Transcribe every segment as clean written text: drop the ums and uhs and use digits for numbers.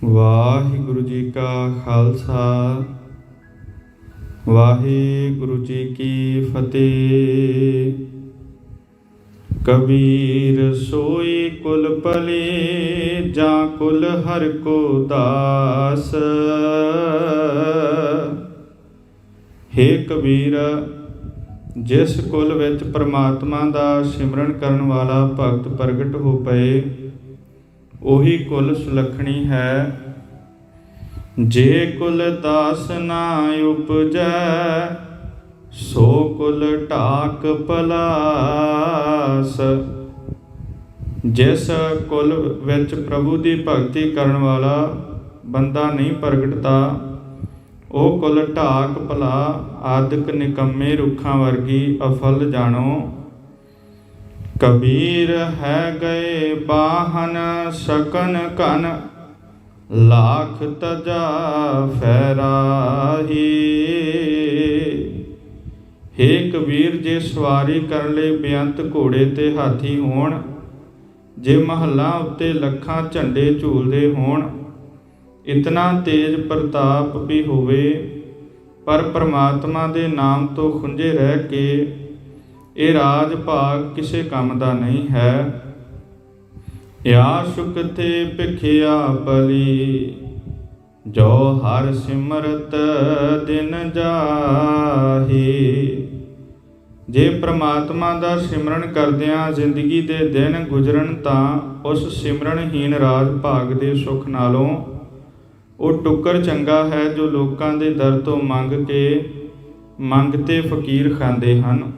ਵਾਹਿਗੁਰੂ ਜੀ ਕਾ ਖਾਲਸਾ ਵਾਹਿਗੁਰੂ ਜੀ ਕੀ ਫਤਿਹ। ਕਬੀਰ ਸੋਈ ਕੁਲ ਭਲੇ ਜਾਂ ਕੁਲ ਹਰਿ ਕੋ ਦਾਸ। ਹੇ ਕਬੀਰ, ਜਿਸ ਕੁਲ ਵਿੱਚ ਪਰਮਾਤਮਾ ਦਾ ਸਿਮਰਨ ਕਰਨ ਵਾਲਾ ਭਗਤ ਪ੍ਰਗਟ ਹੋ ਪਏ, ਉਹੀ ਕੁਲ ਸੁਲੱਖਣੀ ਹੈ। ਜੇ ਕੁਲ ਦਾਸ ਨਾ ਉਪਜੈ, ਸੋ ਕੁਲ ਢਾਕ ਪਲਾਸ। ਜਿਸ ਕੁਲ ਵਿੱਚ ਪ੍ਰਭੂ ਦੀ ਭਗਤੀ ਕਰਨ ਵਾਲਾ ਬੰਦਾ ਨਹੀਂ ਪ੍ਰਗਟਦਾ, ਉਹ ਕੁਲ ਢਾਕ ਭਲਾ ਆਦਿਕ ਨਿਕੰਮੇ ਰੁੱਖਾਂ ਵਰਗੀ ਅਫਲ ਜਾਣੋ। ਕਬੀਰ ਹੈ ਗਏ ਬਾਹਨ ਸਕਨ ਘਨ, ਲਾਖ ਤਜਾ ਫੈਰਾਹੀ। ਹੇ ਕਬੀਰ, ਜੇ ਸਵਾਰੀ ਕਰਨ ਲਈ ਬੇਅੰਤ ਘੋੜੇ ਤੇ ਹਾਥੀ ਹੋਣ, ਜੇ ਮਹੱਲਾਂ ਉੱਤੇ ਲੱਖਾਂ ਝੰਡੇ ਝੂਲਦੇ ਹੋਣ, ਇਤਨਾ ਤੇਜ ਪ੍ਰਤਾਪ ਵੀ ਹੋਵੇ, ਪਰ ਪਰਮਾਤਮਾ ਦੇ ਨਾਮ ਤੋਂ ਖੁੰਝੇ ਰਹਿ ਕੇ ਇਹ ਰਾਜ ਭਾਗ ਕਿਸੇ ਕੰਮ ਦਾ ਨਹੀਂ ਹੈ। ਯਾ ਸੁਖ ਤੇ ਭਿਖਿਆ ਬਲੀ, ਜੋ ਹਰ ਸਿਮਰਤ ਦਿਨ ਜਾਹੀ। ਜੇ ਪ੍ਰਮਾਤਮਾ ਦਾ ਸਿਮਰਨ ਕਰਦਿਆਂ ਜ਼ਿੰਦਗੀ ਦੇ ਦਿਨ ਗੁਜ਼ਰਨ, ਤਾਂ ਉਸ ਸਿਮਰਨਹੀਨ ਰਾਜ ਭਾਗ ਦੇ ਸੁੱਖ ਨਾਲੋਂ ਉਹ ਟੁੱਕਰ ਚੰਗਾ ਹੈ ਜੋ ਲੋਕਾਂ ਦੇ ਦਰ ਤੋਂ ਮੰਗਤੇ ਫਕੀਰ ਖਾਂਦੇ ਹਨ।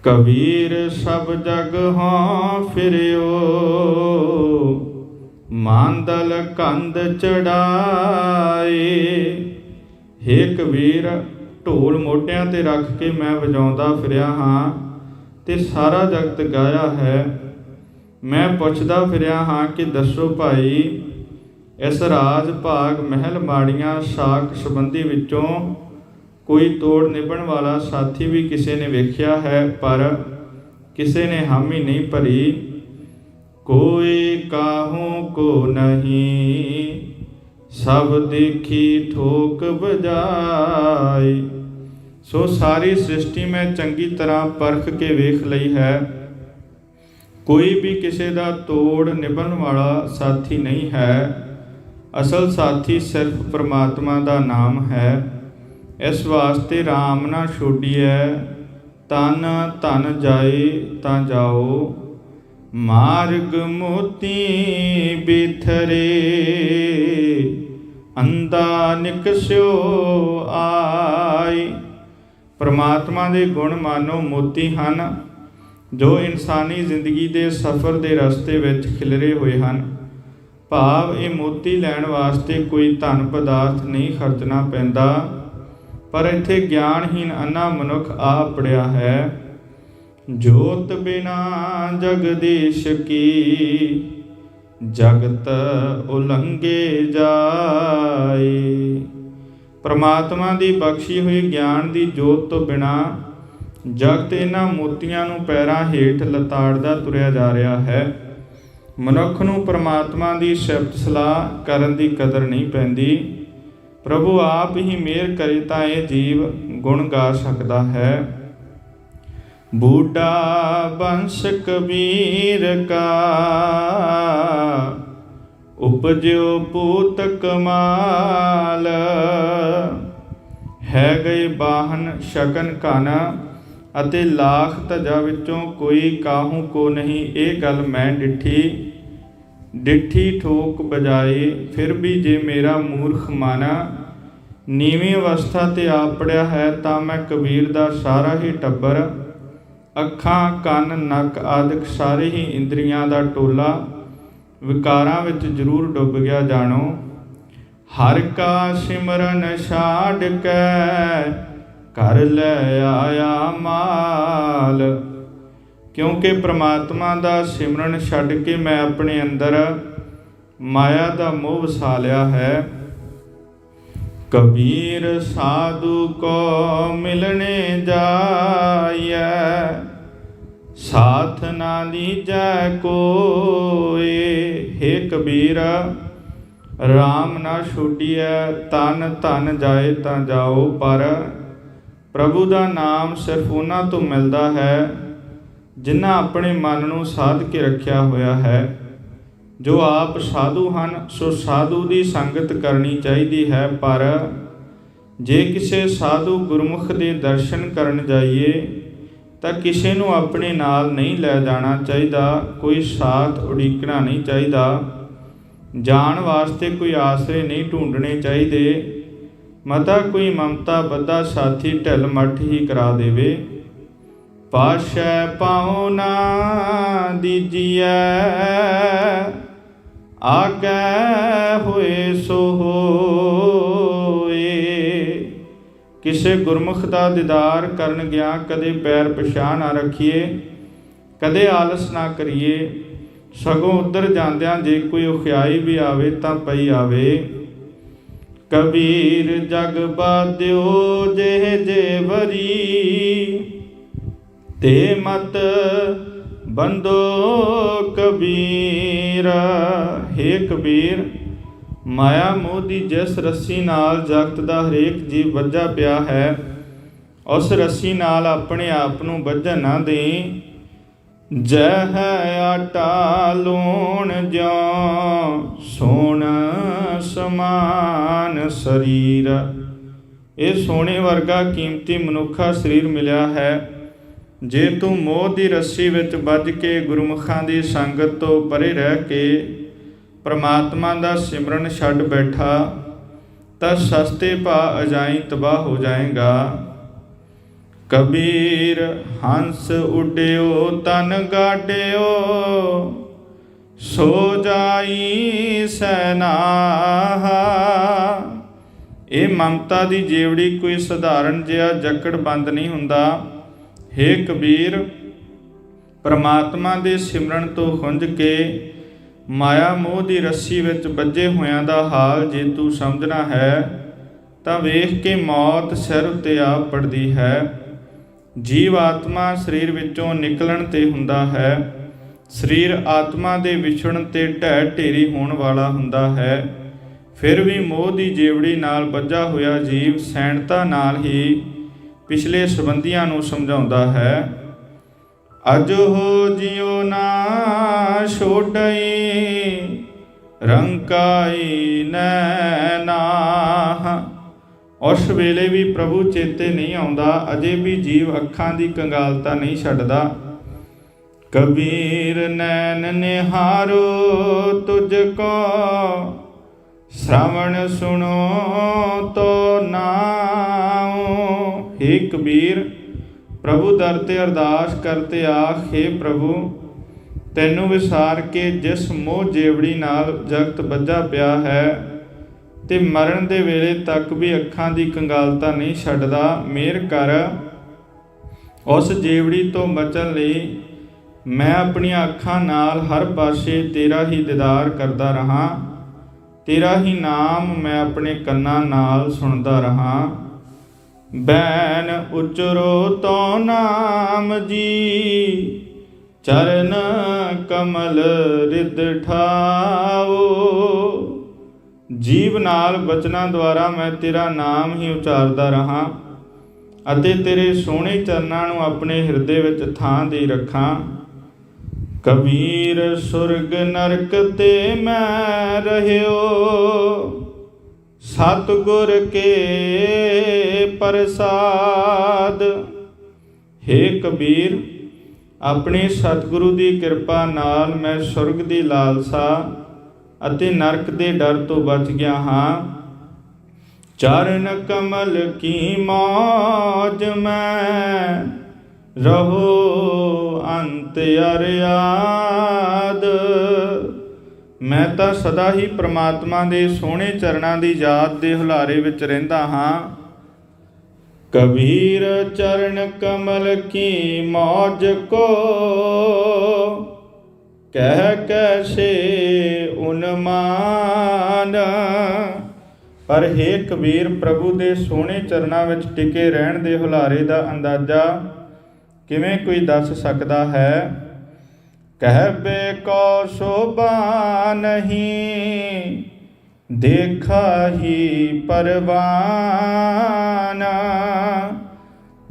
ਕਬੀਰ ਸਭ ਜਗ ਹੋਂ ਫਿਰਿਓ, ਮਾਂਦਲ ਕੰਧ ਚੜਾਏ। ਹੇ ਕਬੀਰ, ਢੋਲ ਮੋਢਿਆਂ ਤੇ ਰੱਖ ਕੇ ਮੈਂ ਵਜਾਉਂਦਾ ਫਿਰਿਆ ਹਾਂ ਤੇ ਸਾਰਾ ਜਗਤ ਗਾਇਆ ਹੈ। ਮੈਂ ਪੁੱਛਦਾ ਫਿਰਿਆ ਹਾਂ ਕਿ ਦੱਸੋ ਭਾਈ, ਇਸ ਰਾਜ ਭਾਗ ਮਹਿਲ ਮਾੜੀਆਂ ਸਾਕ ਸੰਬੰਧੀ ਵਿੱਚੋਂ ਕੋਈ ਤੋੜ ਨਿਭਣ ਵਾਲਾ ਸਾਥੀ ਵੀ ਕਿਸੇ ਨੇ ਵੇਖਿਆ ਹੈ, ਪਰ ਕਿਸੇ ਨੇ ਹਾਮੀ ਨਹੀਂ ਭਰੀ। ਕੋਈ ਕਾਹੂ ਕੋ ਨਹੀਂ, ਸਭ ਦੇਖੀ ਠੋਕ ਬਜਾਈ। ਸੋ ਸਾਰੀ ਸ੍ਰਿਸ਼ਟੀ ਮੈਂ ਚੰਗੀ ਤਰ੍ਹਾਂ ਪਰਖ ਕੇ ਵੇਖ ਲਈ ਹੈ, ਕੋਈ ਵੀ ਕਿਸੇ ਦਾ ਤੋੜ ਨਿਭਣ ਵਾਲਾ ਸਾਥੀ ਨਹੀਂ ਹੈ। ਅਸਲ ਸਾਥੀ ਸਿਰਫ ਪਰਮਾਤਮਾ ਦਾ ਨਾਮ ਹੈ। ਇਸ ਵਾਸਤੇ ਰਾਮ ਨਾ ਛੋਡੀਐ, ਤਨ ਧਨ ਜਾਏ ਤਾਂ ਜਾਓ। ਮਾਰਗ ਮੋਤੀ ਬਿਥਰੇ, ਅੰਦਾ ਨਿਕਸਿਓ ਆਈ। ਪਰਮਾਤਮਾ ਦੇ ਗੁਣ ਮਾਨੋ ਮੋਤੀ ਹਨ, ਜੋ ਇਨਸਾਨੀ ਜ਼ਿੰਦਗੀ ਦੇ ਸਫ਼ਰ ਦੇ ਰਸਤੇ ਵਿੱਚ ਖਿਲਰੇ ਹੋਏ ਹਨ। ਭਾਵ ਇਹ ਮੋਤੀ ਲੈਣ ਵਾਸਤੇ ਕੋਈ ਧਨ ਪਦਾਰਥ ਨਹੀਂ ਖਰਚਣਾ ਪੈਂਦਾ, ਪਰ ਇੱਥੇ ਗਿਆਨਹੀਨ ਅੰਨਾ ਮਨੁੱਖ ਆ ਪੜਿਆ ਹੈ। ਜੋਤ ਬਿਨਾ ਜਗਦੀਸ਼ ਕੀ, ਜਗਤ ਉਲੰਘੇ ਜਾਏ। ਪਰਮਾਤਮਾ ਦੀ ਬਖਸ਼ੀ ਹੋਈ ਗਿਆਨ ਦੀ ਜੋਤ ਤੋਂ ਬਿਨਾ ਜਗਤ ਇਹਨਾਂ ਮੋਤੀਆਂ ਨੂੰ ਪੈਰਾਂ ਹੇਠ ਲਤਾੜਦਾ ਤੁਰਿਆ ਜਾ ਰਿਹਾ ਹੈ। ਮਨੁੱਖ ਨੂੰ ਪਰਮਾਤਮਾ ਦੀ ਸਿਫਤ ਸਲਾਹ ਕਰਨ ਦੀ ਕਦਰ ਨਹੀਂ ਪੈਂਦੀ। ਪ੍ਰਭੂ ਆਪ ਹੀ ਮਿਹਰ ਕਰੇ ਤਾਂ ਇਹ ਜੀਵ ਗੁਣ ਗਾ ਸਕਦਾ ਹੈ। ਬੂਢਾ ਬੰਸ ਕਬੀਰ ਕਾ, ਉਪਜਿਓ ਪੂਤ ਕਮਾਲ। ਹੈ ਗਏ ਬਾਹਨ ਸ਼ਕਨ ਘਨ, ਅਤੇ ਲਾਖ ਧਜਾ ਵਿੱਚੋਂ ਕੋਈ ਕਾਹੂ ਕੋ ਨਹੀਂ। ਇਹ ਗੱਲ ਮੈਂ ਡਿੱਠੀ ਠੋਕ ਬਜਾਏ। ਫਿਰ ਵੀ ਜੇ ਮੇਰਾ ਮੂਰਖ ਮਨ ਨੀਵੀਂ ਅਵਸਥਾ ਤੇ ਆ ਪੜਿਆ ਹੈ, ਤਾਂ ਮੈਂ ਕਬੀਰ ਦਾ ਸਾਰਾ ਹੀ ਟੱਬਰ, ਅੱਖਾਂ ਕੰਨ ਨੱਕ ਆਦਿਕ ਸਾਰੇ ਹੀ ਇੰਦਰੀਆਂ ਦਾ ਟੋਲਾ ਵਿਕਾਰਾਂ ਵਿੱਚ ਜ਼ਰੂਰ ਡੁੱਬ ਗਿਆ ਜਾਣੋ। ਹਰ ਕਾ ਸਿਮਰਨ ਛਾੜ ਕੇ, ਘਰ ਲੈ ਆਇਆ ਮਾਲ। ਕਿਉਂਕਿ ਪ੍ਰਮਾਤਮਾ ਦਾ ਸਿਮਰਨ ਛੱਡ ਕੇ ਮੈਂ ਆਪਣੇ ਅੰਦਰ ਮਾਇਆ ਦਾ ਮੋਹ ਵਸਾ ਲਿਆ ਹੈ। ਕਬੀਰ ਸਾਧੂ ਕੋ ਮਿਲਣੇ ਜਾਈਐ, ਸਾਥ ਨਾ ਲੀਜੈ ਕੋਇ। ਹੇ ਕਬੀਰ, ਰਾਮ ਨਾ ਛੋਡੀਐ ਤਨ ਧਨ ਜਾਏ ਤਾਂ ਜਾਓ। ਪਰ ਪ੍ਰਭੂ ਦਾ ਨਾਮ ਸਿਰਫ ਉਹਨਾਂ ਤੋਂ ਮਿਲਦਾ ਹੈ ਜਿਨ੍ਹਾਂ ਆਪਣੇ ਮਨ ਨੂੰ ਸਾਧ ਕੇ ਰੱਖਿਆ ਹੋਇਆ ਹੈ। ਜੋ ਆਪ ਸਾਧੂ ਹਨ ਸੋ ਸਾਧੂ ਦੀ ਸੰਗਤ ਕਰਨੀ ਚਾਹੀਦੀ ਹੈ। ਪਰ ਜੇ ਕਿਸੇ ਸਾਧੂ ਗੁਰਮੁਖ ਦੇ ਦਰਸ਼ਨ ਕਰਨ ਜਾਈਏ ਤਾਂ ਕਿਸੇ ਨੂੰ ਆਪਣੇ ਨਾਲ ਨਹੀਂ ਲੈ ਜਾਣਾ ਚਾਹੀਦਾ, ਕੋਈ ਸਾਥ ਉਡੀਕਣਾ ਨਹੀਂ ਚਾਹੀਦਾ, ਜਾਣ ਵਾਸਤੇ ਕੋਈ ਆਸਰੇ ਨਹੀਂ ਢੂੰਡਣੇ ਚਾਹੀਦੇ। ਮਤਾ ਕੋਈ ਮਮਤਾ ਬੱਧਾ ਸਾਥੀ ਢਿੱਲ ਮੱਠ ਹੀ ਕਰਾ ਦੇਵੇ। ਪਾਸ਼ੈ ਪਾਉ ਨਾ ਦੀਜੀਐ ਆਗੈ ਹੋਏ ਸੋ ਹੋਏ। ਕਿਸੇ ਗੁਰਮੁਖ ਦਾ ਦੀਦਾਰ ਕਰਨ ਗਿਆ ਕਦੇ ਪੈਰ ਪਛਾਹ ਨਾ ਰੱਖੀਏ, ਕਦੇ ਆਲਸ ਨਾ ਕਰੀਏ। ਸਗੋਂ ਉੱਧਰ ਜਾਂਦਿਆਂ ਜੇ ਕੋਈ ਔਖਿਆਈ ਵੀ ਆਵੇ ਤਾਂ ਪਈ ਆਵੇ। ਕਬੀਰ ਜਗ ਬਾਧਿਓ ਜੇ ਜੇ ਵਰੀ ਤੇ ਮਤ ਬੰਦੋ ਕਬੀਰ। ਹੇ ਕਬੀਰ, ਮਾਇਆ ਮੋਹ ਦੀ ਜਿਸ ਰੱਸੀ ਨਾਲ ਜਗਤ ਦਾ ਹਰੇਕ ਜੀਵ ਬੱਝਾ ਪਿਆ ਹੈ, ਉਸ ਰੱਸੀ ਨਾਲ ਆਪਣੇ ਆਪ ਨੂੰ ਬੱਝਣ ਨਾ ਦੇਈ। ਜੈ ਹੈ ਆਟਾ ਲੂਣ ਜਿਉ ਸੋਣ ਸਮਾਨ ਸਰੀਰ। ਇਹ ਸੋਨੇ ਵਰਗਾ ਕੀਮਤੀ ਮਨੁੱਖਾ ਸਰੀਰ ਮਿਲਿਆ ਹੈ। ਜੇ ਤੂੰ ਮੋਹ ਦੀ ਰੱਸੀ ਵਿੱਚ ਬੱਝ ਕੇ ਗੁਰਮੁਖਾਂ ਦੀ ਸੰਗਤ ਤੋਂ ਪਰੇ ਰਹਿ ਕੇ ਪਰਮਾਤਮਾ ਦਾ ਸਿਮਰਨ ਛੱਡ ਬੈਠਾ ਤਾਂ ਸਸਤੇ ਭਾਅ ਅਜਾਈ ਤਬਾਹ ਹੋ ਜਾਏਗਾ। ਕਬੀਰ ਹੰਸ ਉੱਡਿਓ ਤਨ ਗਾਡਿਓ ਸੋ ਜਾਈ ਸੈਨਾਹਾ। ਇਹ ਮਮਤਾ ਦੀ ਜੇਵੜੀ ਕੋਈ ਸਧਾਰਨ ਜਿਹਾ ਜੱਕੜ ਬੰਦ ਨਹੀਂ ਹੁੰਦਾ। ਹੇ ਕਬੀਰ, ਪਰਮਾਤਮਾ ਦੇ ਸਿਮਰਨ ਤੋਂ ਖੁੰਝ ਕੇ ਮਾਇਆ ਮੋਹ ਦੀ ਰੱਸੀ ਵਿੱਚ ਬੱਝੇ ਹੋਇਆਂ ਦਾ ਹਾਲ ਜੇ ਤੂੰ ਸਮਝਣਾ ਹੈ ਤਾਂ ਵੇਖ ਕੇ ਮੌਤ ਸਿਰ ਉੱਤੇ ਆ ਪੜਦੀ ਹੈ। ਜੀਵ ਆਤਮਾ ਸਰੀਰ ਵਿੱਚੋਂ ਨਿਕਲਣ ਤੇ ਹੁੰਦਾ ਹੈ। ਸਰੀਰ ਆਤਮਾ ਦੇ ਵਿਛੜਨ ਤੇ ਢਹਿ ਢੇਰੀ ਹੋਣ ਵਾਲਾ ਹੁੰਦਾ ਹੈ। ਫਿਰ ਵੀ ਮੋਹ ਦੀ ਜੇਵੜੀ ਨਾਲ ਬੱਝਾ ਹੋਇਆ ਜੀਵ ਸੈਣਤਾ ਨਾਲ ਹੀ ਪਿਛਲੇ ਸੰਬੰਧੀਆਂ ਨੂੰ ਸਮਝਾਉਂਦਾ ਹੈ। ਅਜੋ ਜਿਉ ਨਾ ਛੋਡਈ ਰੰਕਾਈ ਨੈਨਾ। ਉਸ ਵੇਲੇ ਵੀ ਪ੍ਰਭੂ ਚੇਤੇ ਨਹੀਂ ਆਉਂਦਾ, ਅਜੇ ਵੀ ਜੀਵ ਅੱਖਾਂ ਦੀ ਕੰਗਾਲਤਾ ਨਹੀਂ ਛੱਡਦਾ। ਕਬੀਰ ਨੈਣ ਨਿਹਾਰੋ ਤੁਝ ਕੋ ਸ਼੍ਰਵਣ ਸੁਣੋ ਤੋ ਨਾਉ। ਹੇ ਕਬੀਰ, ਪ੍ਰਭੂ ਦਰ ਤੇ ਅਰਦਾਸ ਕਰਤੇ ਆਖ, ਹੇ ਪ੍ਰਭੂ, ਤੈਨੂੰ ਵਿਸਾਰ ਕੇ ਜਿਸ ਮੋਹ ਜੇਵੜੀ ਨਾਲ ਜਗਤ ਬੱਝਾ ਪਿਆ ਹੈ ਤੇ ਮਰਨ ਦੇ ਵੇਲੇ ਤੱਕ ਵੀ ਅੱਖਾਂ ਦੀ ਕੰਗਾਲਤਾ ਨਹੀਂ ਛੱਡਦਾ, ਮਿਹਰ ਕਰ। ਉਸ ਜੇਵੜੀ ਤੋਂ ਬਚਣ ਲਈ ਮੈਂ ਆਪਣੀਆਂ ਅੱਖਾਂ ਨਾਲ ਹਰ ਪਾਸੇ ਤੇਰਾ ਹੀ ਦੀਦਾਰ ਕਰਦਾ ਰਹਾਂ, ਤੇਰਾ ਹੀ ਨਾਮ ਮੈਂ ਆਪਣੇ ਕੰਨਾਂ ਨਾਲ ਸੁਣਦਾ ਰਹਾਂ। ਬੈਨ ਉਚਰੋ ਤੋ ਨਾਮ ਜੀ ਚਰਨ ਕਮਲ ਰਿਦ ਠਾਓ। ਜੀਵ ਨਾਲ ਬਚਨਾਂ ਦੁਆਰਾ ਮੈਂ ਤੇਰਾ ਨਾਮ ਹੀ ਉਚਾਰਦਾ ਰਹਾਂ ਅਤੇ ਤੇਰੇ ਸੋਹਣੇ ਚਰਨਾਂ ਨੂੰ ਆਪਣੇ ਹਿਰਦੇ ਵਿੱਚ ਥਾਂ ਦੇ ਰੱਖਾਂ। ਕਬੀਰ ਸੁਰਗ ਨਰਕ ਤੇ ਮੈਂ ਰਹਿਓ ਸਤਿਗੁਰ ਕੇ ਪ੍ਰਸਾਦ। ਹੇ ਕਬੀਰ, ਆਪਣੇ ਸਤਿਗੁਰੂ ਦੀ ਕਿਰਪਾ ਨਾਲ ਮੈਂ ਸੁਰਗ ਦੀ ਲਾਲਸਾ ਅਤੇ ਨਰਕ ਦੇ ਡਰ ਤੋਂ ਬਚ ਗਿਆ ਹਾਂ। ਚਰਨ ਕਮਲ ਕੀ ਮੌਜ ਮੈਂ ਰਹੋ ਅੰਤ ਅਰਿਆਦ। ਮੈਂ ਤਾਂ ਸਦਾ ਹੀ ਪ੍ਰਮਾਤਮਾ ਦੇ ਸੋਹਣੇ ਚਰਨਾਂ ਦੀ ਯਾਦ ਦੇ ਹੁਲਾਰੇ ਵਿੱਚ ਰਹਿੰਦਾ ਹਾਂ। ਕਬੀਰ ਚਰਨ ਕਮਲ ਕੀ ਮੌਜ ਕੋ ਕਹਿ ਕੈਸੇ ਉਨਮਾਨ। ਪਰ ਹੇ ਕਬੀਰ, ਪ੍ਰਭੂ ਦੇ ਸੋਹਣੇ ਚਰਨਾਂ ਵਿੱਚ ਟਿਕੇ ਰਹਿਣ ਦੇ ਹੁਲਾਰੇ ਦਾ ਅੰਦਾਜ਼ਾ ਕਿਵੇਂ ਕੋਈ ਦੱਸ ਸਕਦਾ ਹੈ। ਕਹਿਬੇ ਕੋ ਸ਼ੋਭਾ ਨਹੀਂ ਦੇਖਾ ਹੀ ਪਰਵਾਨਾ।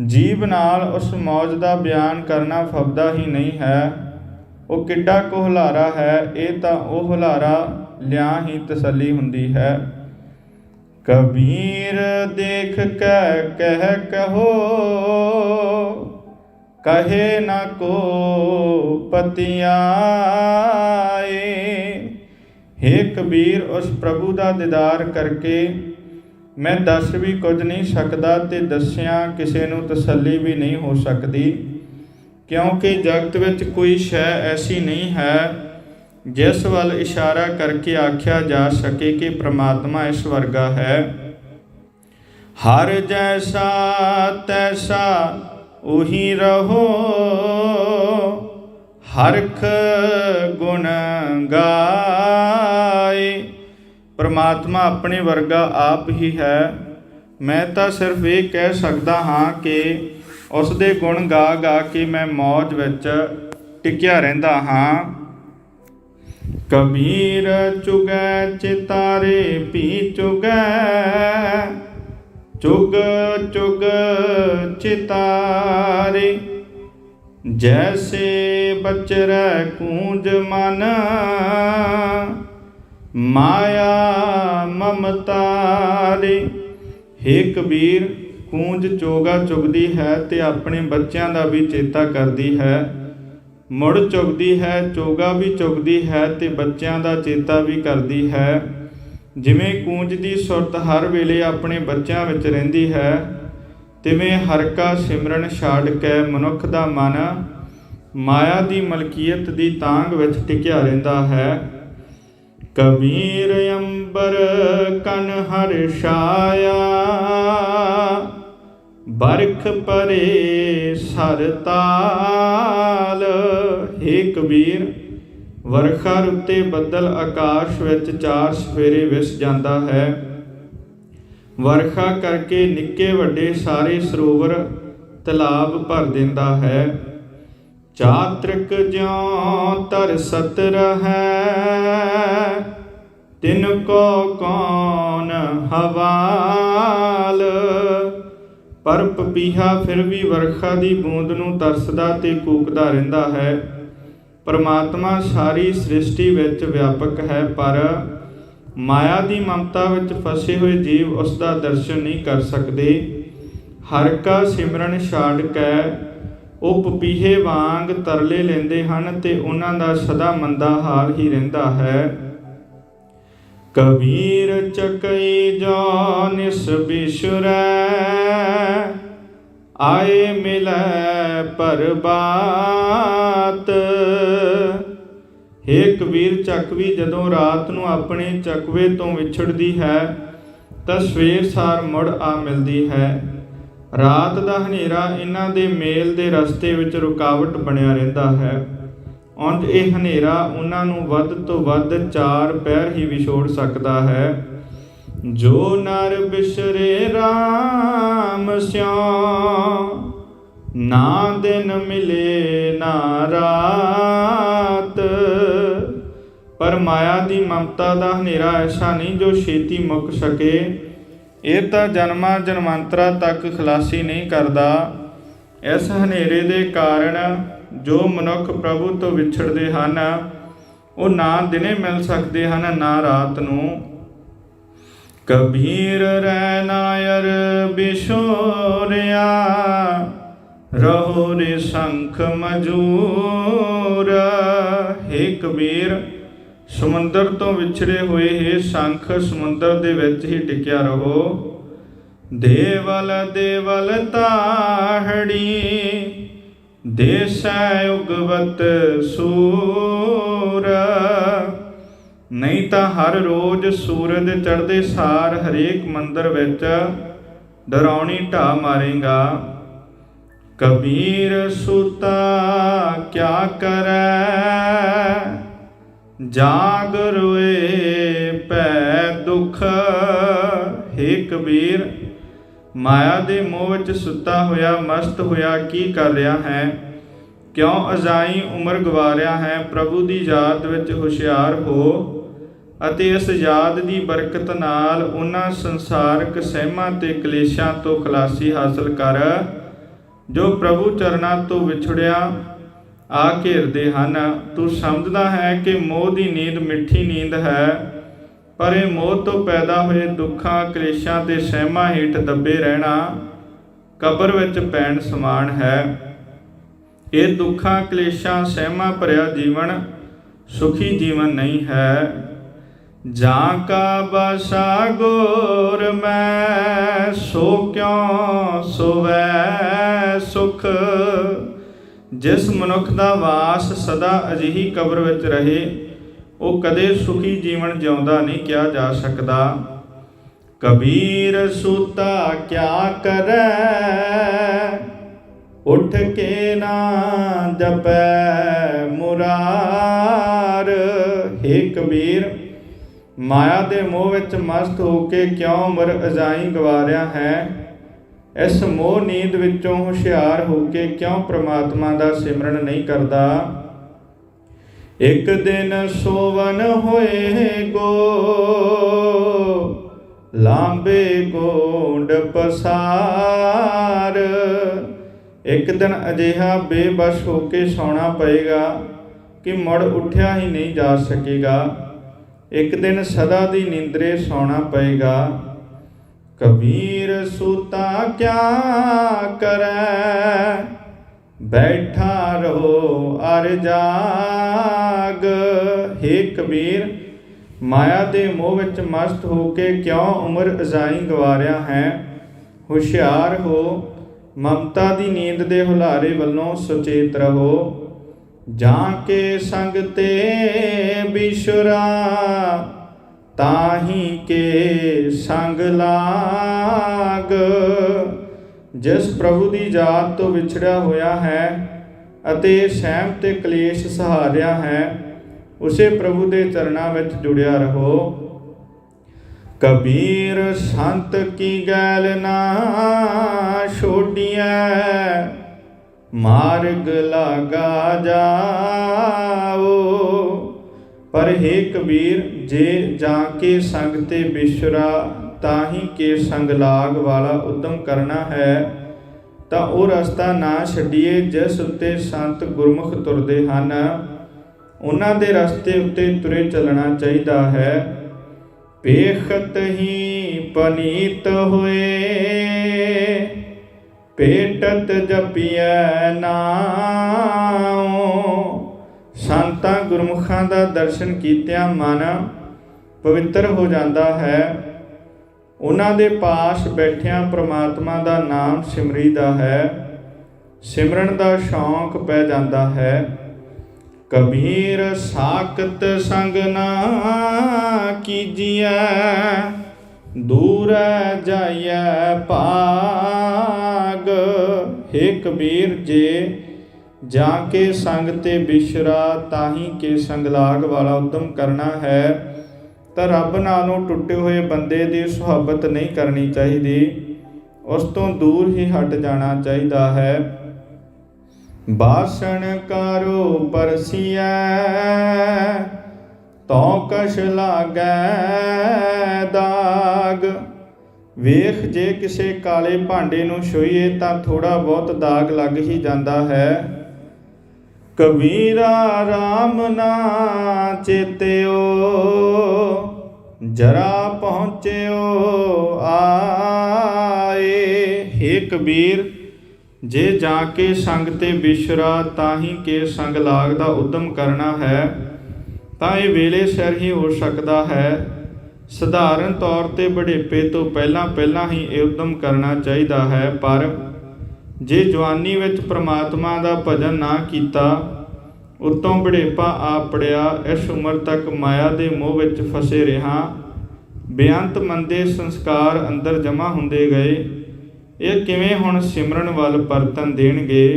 ਜੀਭ ਨਾਲ ਉਸ ਮੌਜ ਦਾ ਬਿਆਨ ਕਰਨਾ ਫਬਦਾ ਹੀ ਨਹੀਂ ਹੈ। ਉਹ ਕਿੱਡਾ ਕੁ ਹੁਲਾਰਾ ਹੈ, ਇਹ ਤਾਂ ਉਹ ਹੁਲਾਰਾ ਲਿਆ ਹੀ ਤਸੱਲੀ ਹੁੰਦੀ ਹੈ। ਕਬੀਰ ਦੇਖ ਕੇ ਕਹਿ ਕਹੋ, ਕਹੇ ਨਾ ਕੋ ਪਤਿਆਏ। ਹੇ ਕਬੀਰ, ਉਸ ਪ੍ਰਭੂ ਦਾ ਦੀਦਾਰ ਕਰਕੇ ਮੈਂ ਦੱਸ ਵੀ ਕੁਝ ਨਹੀਂ ਸਕਦਾ ਤੇ ਦੱਸਿਆ ਕਿਸੇ ਨੂੰ ਤਸੱਲੀ ਵੀ ਨਹੀਂ ਹੋ ਸਕਦੀ, ਕਿਉਂਕਿ ਜਗਤ ਵਿੱਚ ਕੋਈ ਸ਼ੈ ਐਸੀ ਨਹੀਂ ਹੈ ਜਿਸ ਵੱਲ ਇਸ਼ਾਰਾ ਕਰਕੇ ਆਖਿਆ ਜਾ ਸਕੇ ਕਿ ਪ੍ਰਮਾਤਮਾ ਇਸ ਵਰਗਾ ਹੈ। ਹਰ ਜੈਸਾ ਤੈਸਾ ਉਹੀ ਰਹੋ, ਹਰਖ ਗੁਣ ਗਾਏ। ਪ੍ਰਮਾਤਮਾ ਆਪਣੇ ਵਰਗਾ ਆਪ ਹੀ ਹੈ। ਮੈਂ ਤਾਂ ਸਿਰਫ ਇਹ ਕਹਿ ਸਕਦਾ ਹਾਂ ਕਿ ਉਸ ਦੇ ਗੁਣ ਗਾ ਗਾ ਕੇ ਮੈਂ ਮੌਜ ਵਿੱਚ ਟਿਕਿਆ ਰਹਿੰਦਾ ਹਾਂ। ਕਬੀਰ ਚੁਗੈ ਚਿਤਾਰੇ ਭੀ ਚੁਗੈ, ਚੁਗ ਚੁਗ ਚਿਤਾਰੇ। ਜੈਸੇ ਬਚਰੈ ਕੂੰਜ ਮਨ, ਮਾਇਆ ਮਮਤਾਰੇ। ਹੇ ਕਬੀਰ, ਕੂੰਜ ਚੋਗਾ ਚੁਗਦੀ ਹੈ ਤੇ ਆਪਣੇ ਬੱਚਿਆਂ ਦਾ ਵੀ ਚੇਤਾ ਕਰਦੀ ਹੈ, ਮੁੜ ਚੁਗਦੀ ਹੈ, ਚੋਗਾ ਵੀ ਚੁਗਦੀ ਹੈ ਤੇ ਬੱਚਿਆਂ ਦਾ ਚੇਤਾ ਵੀ ਕਰਦੀ ਹੈ। ਜਿਵੇਂ ਕੂੰਜ ਦੀ ਸੁਰਤ ਹਰ ਵੇਲੇ ਆਪਣੇ ਬੱਚਿਆਂ ਵਿੱਚ ਰਹਿੰਦੀ ਹੈ, ਤਿਵੇਂ ਹਰਿ ਕਾ ਸਿਮਰਨ ਛਾੜ ਕੇ ਮਨੁੱਖ ਦਾ ਮਨ ਮਾਇਆ ਦੀ ਮਲਕੀਅਤ ਦੀ ਤਾਂਘ ਵਿੱਚ ਟਿਕਿਆ ਰਹਿੰਦਾ ਹੈ। ਕਬੀਰ ਅੰਬਰ ਕਨ ਹਰਿ ਛਾਇਆ, ਬਰਖ ਪਰੇ ਸਰ ਤਾਲ। ਹੇ ਕਬੀਰ, ਵਰਖਾ ਰੁੱਤੇ ਬੱਦਲ ਆਕਾਸ਼ ਵਿੱਚ ਚਾਰ ਸਫੇਰੇ ਵਿਸ ਜਾਂਦਾ ਹੈ। ਵਰਖਾ ਕਰਕੇ ਨਿੱਕੇ ਵੱਡੇ ਸਾਰੇ ਸਰੋਵਰ ਤਲਾਬ ਭਰ ਦਿੰਦਾ ਹੈ। ਚਾਤ੍ਰਿਕ ਜਿਉ ਤਰ ਸਤ ਰਹੈ, ਤਿਨ ਕੋ ਕੌਣ ਹਵਾਲ। ਪਰ ਪਪੀਹਾ ਫਿਰ ਵੀ ਵਰਖਾ ਦੀ ਬੂੰਦ ਨੂੰ ਤਰਸਦਾ ਤੇ ਕੂਕਦਾ ਰਹਿੰਦਾ ਹੈ। ਪਰਮਾਤਮਾ ਸਾਰੀ ਸ੍ਰਿਸ਼ਟੀ ਵਿੱਚ ਵਿਆਪਕ ਹੈ, ਪਰ ਮਾਇਆ ਦੀ ਮਮਤਾ ਵਿੱਚ ਫਸੇ ਹੋਏ ਜੀਵ ਉਸ ਦਾ ਦਰਸ਼ਨ ਨਹੀਂ ਕਰ ਸਕਦੇ। ਹਰਿ ਕਾ ਸਿਮਰਨ ਛਾੜ ਕੇ ਉਹ ਪਪੀਹੇ ਵਾਂਗ ਤਰਲੇ ਲੈਂਦੇ ਹਨ ਤੇ ਉਹਨਾਂ ਦਾ ਸਦਾ ਮੰਦਾ ਹਾਲ ਹੀ ਰਹਿੰਦਾ ਹੈ। ਕਬੀਰ ਚੱਕਈ ਜੋ ਨਿਸ ਬਿਸੁਰੈ, ਆਏ ਮਿਲੈ ਪਰਬਾਤ। ਹੇ ਕਬੀਰ, ਚੱਕਵੀ ਜਦੋਂ ਰਾਤ ਨੂੰ ਆਪਣੇ ਚਕਵੇ ਤੋਂ ਵਿਛੜਦੀ ਹੈ ਤਾਂ ਸਵੇਰ ਸਾਰ ਮੁੜ ਆ ਮਿਲਦੀ ਹੈ। ਰਾਤ ਦਾ ਹਨੇਰਾ ਇਹਨਾਂ ਦੇ ਮੇਲ ਦੇ ਰਸਤੇ ਵਿੱਚ ਰੁਕਾਵਟ ਬਣਿਆ ਰਹਿੰਦਾ ਹੈ। ਉਂਝ ਇਹ ਹਨੇਰਾ ਉਹਨਾਂ ਨੂੰ ਵੱਧ ਤੋਂ ਵੱਧ 4 ਪਹਿਰ ਹੀ ਵਿਛੋੜ ਸਕਦਾ ਹੈ। ਜੋ ਨਰ ਬਿਸਰੇ ਰਾਮ ਸਿਉ, ਨਾ ਦਿਨ ਮਿਲੇ ਨਾ ਰਾਤ। ਪਰ ਮਾਇਆ ਦੀ ਮਮਤਾ ਦਾ ਹਨੇਰਾ ਐਸਾ ਨਹੀਂ ਜੋ ਛੇਤੀ ਮੁੱਕ ਸਕੇ। ਇਹ ਤਾਂ ਜਨਮਾਂ ਜਨਮਾਂਤਰਾਂ ਤੱਕ ਖਲਾਸੀ ਨਹੀਂ ਕਰਦਾ। ਇਸ ਹਨੇਰੇ ਦੇ ਕਾਰਨ ਜੋ ਮਨੁੱਖ ਪ੍ਰਭੂ ਤੋਂ ਵਿਛੜਦੇ ਹਨ, ਉਹ ਨਾ ਦਿਨੇ ਮਿਲ ਸਕਦੇ ਹਨ ਨਾ ਰਾਤ ਨੂੰ। ਕਬੀਰ ਰਹਿ ਨਾਇਰ ਬਿਸ਼ੋਰਿਆ, ਰਹੋ ਰੇ ਸੰਖ ਮਜੂਰ। ਹੇ ਕਬੀਰ, ਸਮੁੰਦਰ ਤੋਂ ਵਿਛੜੇ ਹੋਏ ਹੇ ਸੰਖ, ਸਮੁੰਦਰ ਦੇ ਵਿੱਚ ਹੀ ਟਿਕਿਆ ਰਹੋ। ਦੇਵਲ ਦੇਵਲ ਤਾਹੜੀ, ਦੇਸੈ ਉਗਵਤ ਸੂਰ। ਨਹੀਂ ਤਾਂ ਹਰ ਰੋਜ਼ ਸੂਰਜ ਚੜ੍ਹਦੇ ਸਾਰ ਹਰੇਕ ਮੰਦਰ ਵਿੱਚ ਡਰਾਉਣੀ ਢਾਹ ਮਾਰੇਗਾ। ਕਬੀਰ ਸੂਤਾ ਕਿਆ ਕਰੈ, ਜਾਗ ਰੋਏ ਭੈ ਦੁਖ। ਹੇ ਕਬੀਰ, ਮਾਇਆ ਦੇ ਮੋਹ ਵਿੱਚ ਸੁੱਤਾ ਹੋਇਆ ਮਸਤ ਹੋਇਆ ਕੀ ਕਰ ਰਿਹਾ ਹੈ? ਕਿਉਂ ਅਜਾਈਂ ਉਮਰ ਗਵਾ ਰਿਹਾ ਹੈ? ਪ੍ਰਭੂ ਦੀ ਯਾਦ ਵਿੱਚ ਹੁਸ਼ਿਆਰ ਹੋ, ਅਤੇ ਇਸ ਯਾਦ ਦੀ ਬਰਕਤ ਨਾਲ ਉਹਨਾਂ ਸੰਸਾਰਕ ਸਹਿਮਾਂ ਤੇ ਕਲੇਸ਼ਾਂ ਤੋਂ ਖਲਾਸੀ ਹਾਸਲ ਕਰ ਜੋ ਪ੍ਰਭੂ ਚਰਨਾਂ ਤੋਂ ਵਿਛੜਿਆ ਆ ਘੇਰਦੇ ਹਨ। ਤੂੰ ਸਮਝਦਾ ਹੈ ਕਿ ਮੋਹ ਦੀ ਨੀਂਦ ਮਿੱਠੀ ਨੀਂਦ ਹੈ, ਪਰ ਇਹ ਮੋਹ ਤੋਂ ਪੈਦਾ ਹੋਏ ਦੁੱਖਾਂ ਕਲੇਸ਼ਾਂ ਤੇ ਸਹਿਮਾਂ ਹੇਠ ਦੱਬੇ ਰਹਿਣਾ ਕਬਰ ਵਿੱਚ ਪੈਣ ਸਮਾਨ ਹੈ। ਇਹ ਦੁੱਖਾਂ ਕਲੇਸ਼ਾਂ ਸਹਿਮਾਂ ਭਰਿਆ ਜੀਵਨ ਸੁਖੀ ਜੀਵਨ ਨਹੀਂ ਹੈ। ਜਾਂ ਕਾ ਬਸਾ ਗੁਰ ਮੈਂ ਸੋ ਕਿਉਂ ਸੋਵੈ ਸੁਖ। ਜਿਸ ਮਨੁੱਖ ਦਾ ਵਾਸ ਸਦਾ ਅਜਿਹੀ ਕਬਰ ਵਿੱਚ ਰਹੇ, ਉਹ ਕਦੇ ਸੁਖੀ ਜੀਵਨ ਜਿਉਂਦਾ ਨਹੀਂ ਕਿਹਾ ਜਾ ਸਕਦਾ। ਕਬੀਰ ਸੂਤਾ ਕਿਆ ਕਰੈ, ਉੱਠ ਕੇ ਨਾ ਜਪੈ ਮੁਰਾਰ। ਹੇ ਕਬੀਰ, ਮਾਇਆ ਦੇ ਮੋਹ ਵਿੱਚ ਮਸਤ ਹੋ ਕੇ ਕਿਉਂ ਉਮਰ ਅਜਾਈਂ ਗਵਾ ਰਿਹਾ ਹੈ? ਇਸ ਮੋਹ ਨੀਂਦ ਵਿੱਚੋਂ ਹੁਸ਼ਿਆਰ ਹੋ ਕੇ ਕਿਉਂ ਪ੍ਰਮਾਤਮਾ ਦਾ ਸਿਮਰਨ ਨਹੀਂ ਕਰਦਾ? ਇੱਕ ਦਿਨ ਸੋਵਨ ਹੋਏ ਗੋ, ਲਾਂਬੇ ਗੋਂਡ ਪਸਾਰ। ਇੱਕ ਦਿਨ ਅਜਿਹਾ ਬੇਬਸ ਹੋ ਕੇ ਸੌਣਾ ਪਏਗਾ ਕਿ ਮੁੜ ਉੱਠਿਆ ਹੀ ਨਹੀਂ ਜਾ ਸਕੇਗਾ। ਇੱਕ ਦਿਨ ਸਦਾ ਦੀ ਨੀਂਦਰੇ ਸੌਣਾ ਪਏਗਾ। ਕਬੀਰ ਸੂਤਾ ਕਿਆ ਕਰੈ, ਬੈਠਾ ਰਹੋ ਅਰ ਜਾਗ। ਹੇ ਕਬੀਰ, ਮਾਇਆ ਦੇ ਮੋਹ ਵਿੱਚ ਮਸਤ ਹੋ ਕੇ ਕਿਉਂ ਉਮਰ ਅਜਾਈਂ ਗਵਾ ਰਿਹਾ ਹੈ? ਹੁਸ਼ਿਆਰ ਹੋ, ਮਮਤਾ ਦੀ ਨੀਂਦ ਦੇ ਹੁਲਾਰੇ ਵੱਲੋਂ ਸੁਚੇਤ ਰਹੋ। ਜਾਂ ਕੇ ਸੰਗ ਤੇ ਬਿਸ਼ੁਰਾ, ਤਾਹੀਂ ਕੇ ਸੰਗ ਲਾਗ। ਜਿਸ ਪ੍ਰਭੂ ਦੀ ਯਾਦ ਤੋਂ ਵਿਛੜਿਆ ਹੋਇਆ ਹੈ ਅਤੇ ਸਹਿਮ ਤੇ ਕਲੇਸ਼ ਸਹਾਰਿਆ ਹੈ, ਉਸੇ ਪ੍ਰਭੂ ਦੇ ਚਰਨਾਂ ਵਿੱਚ ਜੁੜਿਆ ਰਹੋ। ਕਬੀਰ ਸੰਤ ਕੀ ਗੈਲ ਨਾ ਛੋਡੀਐ, ਮਾਰਗ ਲਾਗਾ ਜਾਓ। ਪਰ ਹੇ ਕਬੀਰ, ਜੇ ਜਾਂ ਕੇ ਸੰਗ ਤੇ ਬਿਸ਼ਰਾ ਤਾਹੀਂ ਕੇ ਸੰਗ ਲਾਗ ਵਾਲਾ ਉਦਮ ਕਰਨਾ ਹੈ, ਤਾਂ ਉਹ ਰਸਤਾ ਨਾ ਛੱਡੀਏ ਜਿਸ ਉੱਤੇ ਸੰਤ ਗੁਰਮੁਖ ਤੁਰਦੇ ਹਨ। ਉਹਨਾਂ ਦੇ ਰਸਤੇ ਉੱਤੇ ਤੁਰੇ ਚੱਲਣਾ ਚਾਹੀਦਾ ਹੈ। ਪੇਖਤ ਹੀ ਪਨੀਤ ਹੋਏ, ਭੇਟਤ ਜਪੀਐ ਨਾਉ। ਸੰਤਾਂ ਗੁਰਮੁਖਾਂ ਦਾ ਦਰਸ਼ਨ ਕੀਤਿਆਂ ਮਨ ਪਵਿੱਤਰ ਹੋ ਜਾਂਦਾ ਹੈ। ਉਹਨਾਂ ਦੇ ਪਾਸ ਬੈਠਿਆਂ ਪ੍ਰਮਾਤਮਾ ਦਾ ਨਾਮ ਸਿਮਰੀਦਾ ਹੈ। ਸਿਮਰਨ ਦਾ ਸ਼ੌਂਕ ਪੈ ਜਾਂਦਾ ਹੈ। ਕਬੀਰ ਸਾਖਤ ਸੰਗ ਨਾ ਕੀਜੀਐ, ਦੂਰੈ ਜਾਈਐ ਭਾਗ। ਹੇ ਕਬੀਰ, ਜੇ ਜਾਂ ਕੇ ਸੰਗ ਤੇ ਬਿਸ਼ਰਾ ਤਾਹੀਂ ਕੇ ਸੰਗ ਲਾਗ ਵਾਲਾ ਉਦਮ ਕਰਨਾ ਹੈ, ਤਾਂ ਰੱਬ ਨਾਲੋਂ ਟੁੱਟੇ ਹੋਏ ਬੰਦੇ ਦੀ ਸੁਹਬਤ ਨਹੀਂ ਕਰਨੀ ਚਾਹੀਦੀ। ਉਸ ਤੋਂ ਦੂਰ ਹੀ ਹਟ ਜਾਣਾ ਚਾਹੀਦਾ ਹੈ। ਬਾਸਣ ਕਾਰੋ ਪਰਸੀਐ, ਤੋ ਕਛ ਲਾਗੈ ਦਾਗ। ਵੇਖ, ਜੇ ਕਿਸੇ ਕਾਲੇ ਭਾਂਡੇ ਨੂੰ ਛੋਈਏ ਤਾਂ ਥੋੜਾ ਬਹੁਤ ਦਾਗ ਲੱਗ ਹੀ ਜਾਂਦਾ ਹੈ। ਕਬੀਰਾ ਰਾਮ ਨਾ ਚੇਤਿਓ, ਜਰਾ ਪਹੁੰਚਿਓ ਆਏ। ਹੇ ਕਬੀਰ, ਜੇ ਜਾ ਕੇ ਸੰਗ ਤੇ ਬਿਸ਼ਰਾ ਤਾਹੀਂ ਕੇ ਸੰਗ ਲਾਗ ਦਾ ਉਦਮ ਕਰਨਾ ਹੈ, ਤਾਂ ਇਹ ਵੇਲੇ ਸਿਰ ਹੀ ਹੋ ਸਕਦਾ ਹੈ। ਸਧਾਰਨ ਤੌਰ ਤੇ ਬੁਢੇਪੇ ਤੋਂ ਪਹਿਲਾਂ ਹੀ ਇਹ ਉਦਮ ਕਰਨਾ ਚਾਹੀਦਾ ਹੈ। ਪਰ ਜੇ ਜਵਾਨੀ ਵਿੱਚ ਪ੍ਰਮਾਤਮਾ ਦਾ ਭਜਨ ਨਾ ਕੀਤਾ, ਉੱਤੋਂ ਬੁਢੇਪਾ ਆ ਪੜਿਆ, ਇਸ ਉਮਰ ਤੱਕ ਮਾਇਆ ਦੇ ਮੋਹ ਵਿੱਚ ਫਸੇ ਰਿਹਾ, ਬੇਅੰਤ ਮੰਦੇ ਸੰਸਕਾਰ ਅੰਦਰ ਜਮ੍ਹਾਂ ਹੁੰਦੇ ਗਏ, ਇਹ ਕਿਵੇਂ ਹੁਣ ਸਿਮਰਨ ਵੱਲ ਪਰਤਨ ਦੇਣਗੇ?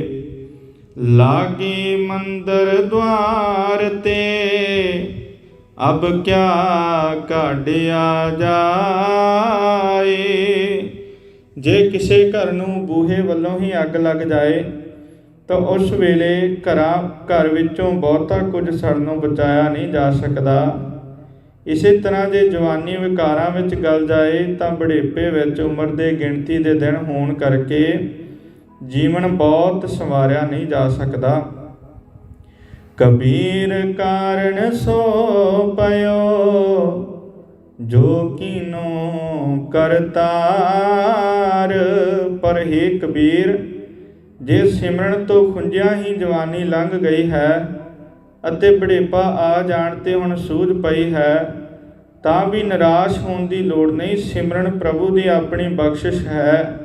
ਲਾਗੀ ਮੰਦਰ ਦੁਆਰ ਤੇ, ਅਬ ਕਿਆ ਕਾਢਿਆ ਜਾਏ। ਜੇ ਕਿਸੇ ਘਰ ਨੂੰ ਬੂਹੇ ਵੱਲੋਂ ਹੀ ਅੱਗ ਲੱਗ ਜਾਏ, ਤਾਂ ਉਸ ਵੇਲੇ ਘਰ ਵਿੱਚੋਂ ਬਹੁਤਾ ਕੁਝ ਸੜਨੋਂ ਬਚਾਇਆ ਨਹੀਂ ਜਾ ਸਕਦਾ। ਇਸੇ ਤਰ੍ਹਾਂ ਜੇ ਜਵਾਨੀ ਵਿਕਾਰਾਂ ਵਿੱਚ ਗਲ ਜਾਏ ਤਾਂ ਬੁਢੇਪੇ ਵਿੱਚ ਉਮਰ ਦੇ ਗਿਣਤੀ ਦੇ ਦਿਨ ਹੋਣ ਕਰਕੇ ਜੀਵਨ ਬਹੁਤ ਸੰਵਾਰਿਆ ਨਹੀਂ ਜਾ ਸਕਦਾ। ਕਬੀਰ ਕਾਰਨ ਸੋ ਪਇਓ ਜੋ ਕੀਨੋ ਕਰਤਾਰ। ਪਰ ਹੇ ਕਬੀਰ, ਜੇ ਸਿਮਰਨ ਤੋਂ ਖੁੰਝਿਆ ਹੀ ਜਵਾਨੀ ਲੰਘ ਗਈ ਹੈ ਅਤੇ ਬੁਢੇਪਾ ਆ ਜਾਣ 'ਤੇ ਹੁਣ ਸੂਝ ਪਈ ਹੈ ਤਾਂ ਵੀ ਨਿਰਾਸ਼ ਹੋਣ ਦੀ ਲੋੜ ਨਹੀਂ। ਸਿਮਰਨ ਪ੍ਰਭੂ ਦੀ ਆਪਣੀ ਬਖਸ਼ਿਸ਼ ਹੈ।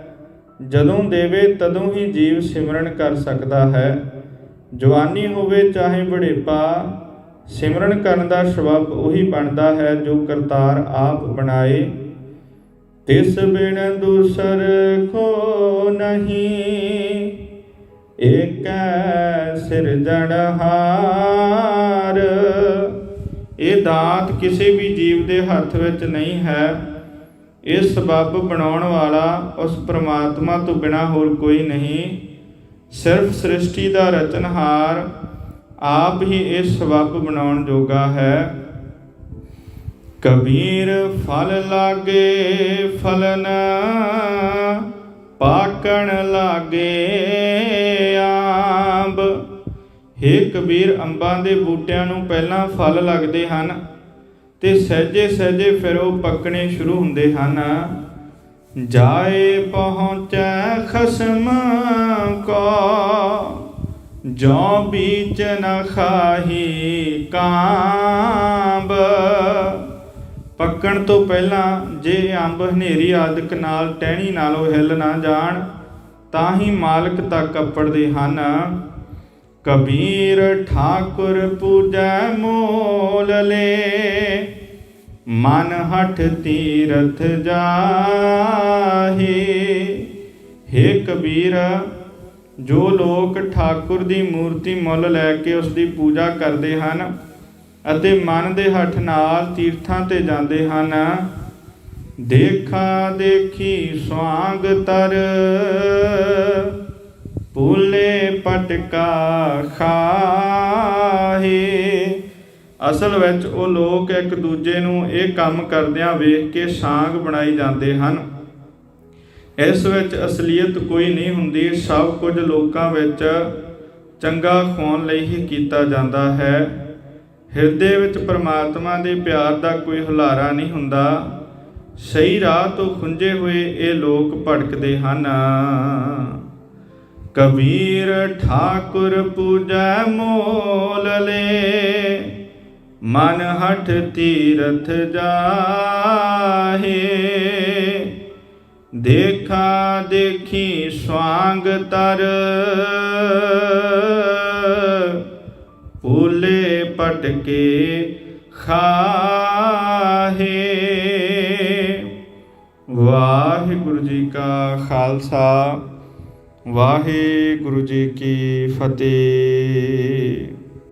ਜਦੋਂ ਦੇਵੇ ਤਦੋਂ ਹੀ ਜੀਵ ਸਿਮਰਨ ਕਰ ਸਕਦਾ ਹੈ। ਜਵਾਨੀ ਹੋਵੇ ਚਾਹੇ ਬੁਢੇਪਾ, ਸਿਮਰਨ ਕਰਨ ਦਾ ਸਬੱਬ ਉਹੀ ਬਣਦਾ ਹੈ ਜੋ ਕਰਤਾਰ ਆਪ ਬਣਾਏ। ਤਿਸ ਬਿਨ ਦੂਸਰ ਕੋ ਨਹੀਂ, ਏਕੈ ਸਿਰਜਣਹਾਰ। ਇਹ ਦਾਤ ਕਿਸੇ ਵੀ ਜੀਵ ਦੇ ਹੱਥ ਵਿੱਚ ਨਹੀਂ ਹੈ। ਇਹ ਸਬੱਬ ਬਣਾਉਣ ਵਾਲਾ ਉਸ ਪ੍ਰਮਾਤਮਾ ਤੋਂ ਬਿਨਾਂ ਹੋਰ ਕੋਈ ਨਹੀਂ। ਸਿਰਫ ਸ੍ਰਿਸ਼ਟੀ ਦਾ ਰਚਨਹਾਰ ਆਪ ਹੀ ਇਹ ਸਬੱਬ ਬਣਾਉਣ ਜੋਗਾ ਹੈ। ਕਬੀਰ ਫਲ ਲਾਗੇ ਫਲਨ, ਪਾਕਣ ਲਾਗੇ ਆਂਬ। ਹੇ ਕਬੀਰ, ਅੰਬਾਂ ਦੇ ਬੂਟਿਆਂ ਨੂੰ ਪਹਿਲਾਂ ਫਲ ਲੱਗਦੇ ਹਨ ਤੇ ਸਹਿਜੇ ਸਹਿਜੇ ਫਿਰ ਉਹ ਪੱਕਣੇ ਸ਼ੁਰੂ ਹੁੰਦੇ ਹਨ। ਜਾਏ ਪਹੁੰਚੈ ਖਸਮ ਕੋ, ਜੋ ਬੀਚ ਨ ਖਾਹੀ ਕਾਂਬ। ਪੱਕਣ ਤੋਂ ਪਹਿਲਾਂ ਜੇ ਅੰਬ ਹਨੇਰੀ ਆਦਿਕ ਨਾਲ ਟਹਿਣੀ ਨਾਲੋਂ ਹਿੱਲ ਨਾ ਜਾਣ ਤਾਂ ਹੀ ਮਾਲਕ ਤੱਕ ਅੱਪੜਦੇ ਹਨ। ਕਬੀਰ ਠਾਕੁਰ ਪੂਜੈ ਮੋਲ ਲੇ, ਮਨ ਹਠ ਤੀਰਥ ਜਾਹੇ। ਹੇ ਕਬੀਰ, ਜੋ ਲੋਕ ਠਾਕੁਰ ਦੀ ਮੂਰਤੀ ਮੁੱਲ ਲੈ ਕੇ ਉਸ ਦੀ ਪੂਜਾ ਕਰਦੇ ਹਨ ਅਤੇ ਮਨ ਦੇ ਹੱਠ ਨਾਲ ਤੀਰਥਾਂ 'ਤੇ ਜਾਂਦੇ ਹਨ, ਦੇਖਾ ਦੇਖੀ ਸੁਆਂਗ ਤਰ, ਭੂਲੇ ਪਟਕਾ ਖਾਹੇ। ਅਸਲ ਵਿੱਚ ਉਹ ਲੋਕ ਇੱਕ ਦੂਜੇ ਨੂੰ ਇਹ ਕੰਮ ਕਰਦਿਆਂ ਵੇਖ ਕੇ ਸਾਂਗ ਬਣਾਈ ਜਾਂਦੇ ਹਨ। ਇਸ ਵਿੱਚ ਅਸਲੀਅਤ ਕੋਈ ਨਹੀਂ ਹੁੰਦੀ। ਸਭ ਕੁਝ ਲੋਕਾਂ ਵਿੱਚ ਚੰਗਾ ਖਵਾਉਣ ਲਈ ਹੀ ਕੀਤਾ ਜਾਂਦਾ ਹੈ। ਹਿਰਦੇ ਵਿੱਚ ਪਰਮਾਤਮਾ ਦੇ ਪਿਆਰ ਦਾ ਕੋਈ ਹੁਲਾਰਾ ਨਹੀਂ ਹੁੰਦਾ। ਸਹੀ ਰਾਹ ਤੋਂ ਖੁੰਝੇ ਹੋਏ ਇਹ ਲੋਕ ਭਟਕਦੇ ਹਨ। ਕਬੀਰ ਠਾਕੁਰ ਪੂਜੈ ਮੋਲ ਲੇ, ਮਨ ਹਠ ਤੀਰਥ ਜਾਹੇ। ਦੇਖਾ ਦੇਖੀ ਸੁਆਂਗ ਤਰ, ਭੂਲੇ ਪਟਕੇ ਖਾਹੇ। ਵਾਹਿਗੁਰੂ ਜੀ ਕਾ ਖਾਲਸਾ, ਵਾਹਿਗੁਰੂ ਜੀ ਕੀ ਫਤਿਹ।